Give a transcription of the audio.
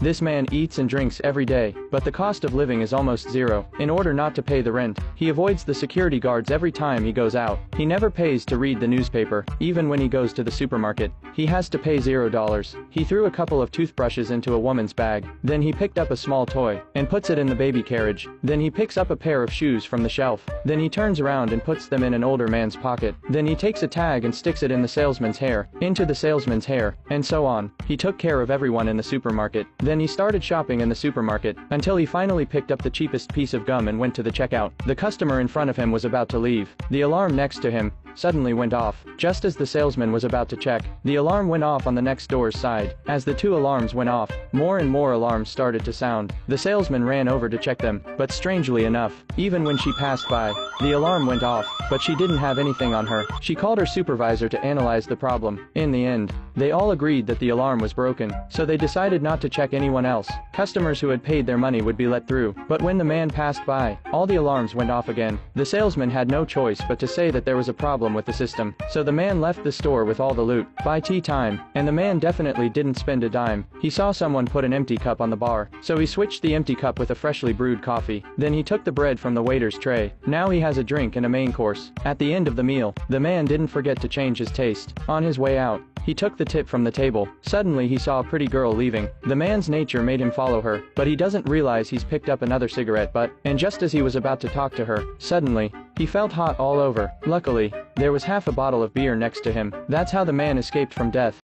This man eats and drinks every day, but the cost of living is almost zero. In order not to pay the rent, he avoids the security guards every time he goes out. He never pays to read the newspaper. Even when he goes to the supermarket, he has to pay $0. He threw a couple of toothbrushes into a woman's bag. Then he picked up a small toy and puts it in the baby carriage. Then he picks up a pair of shoes from the shelf. Then he turns around and puts them in an older man's pocket. Then he takes a tag and sticks it in the salesman's hair, into the salesman's hair, and so on. He took care of everyone in the supermarket. Then he started shopping in the supermarket, until he finally picked up the cheapest piece of gum and went to the checkout. The customer in front of him was about to leave. The alarm next to him suddenly went off. Just as the salesman was about to check, the alarm went off on the next door's side. As the two alarms went off, more and more alarms started to sound. The salesman ran over to check them, but strangely enough, even when she passed by, the alarm went off, but she didn't have anything on her. She called her supervisor to analyze the problem. In the end, they all agreed that the alarm was broken, so they decided not to check anyone else. Customers who had paid their money would be let through, but when the man passed by, all the alarms went off again. The salesman had no choice but to say that there was a problem with the system, so the man left the store with all the loot. By tea time, and the man definitely didn't spend a dime. He saw someone put an empty cup on the bar, so he switched the empty cup with a freshly brewed coffee. Then he took the bread from the waiter's tray. Now he has a drink and a main course. At the end of the meal, the man didn't forget to change his taste. On his way out, he took the tip from the table. Suddenly he saw a pretty girl leaving. The man's nature made him follow her, but he doesn't realize he's picked up another cigarette butt, and just as he was about to talk to her, suddenly, he felt hot all over. Luckily, there was half a bottle of beer next to him. That's how the man escaped from death.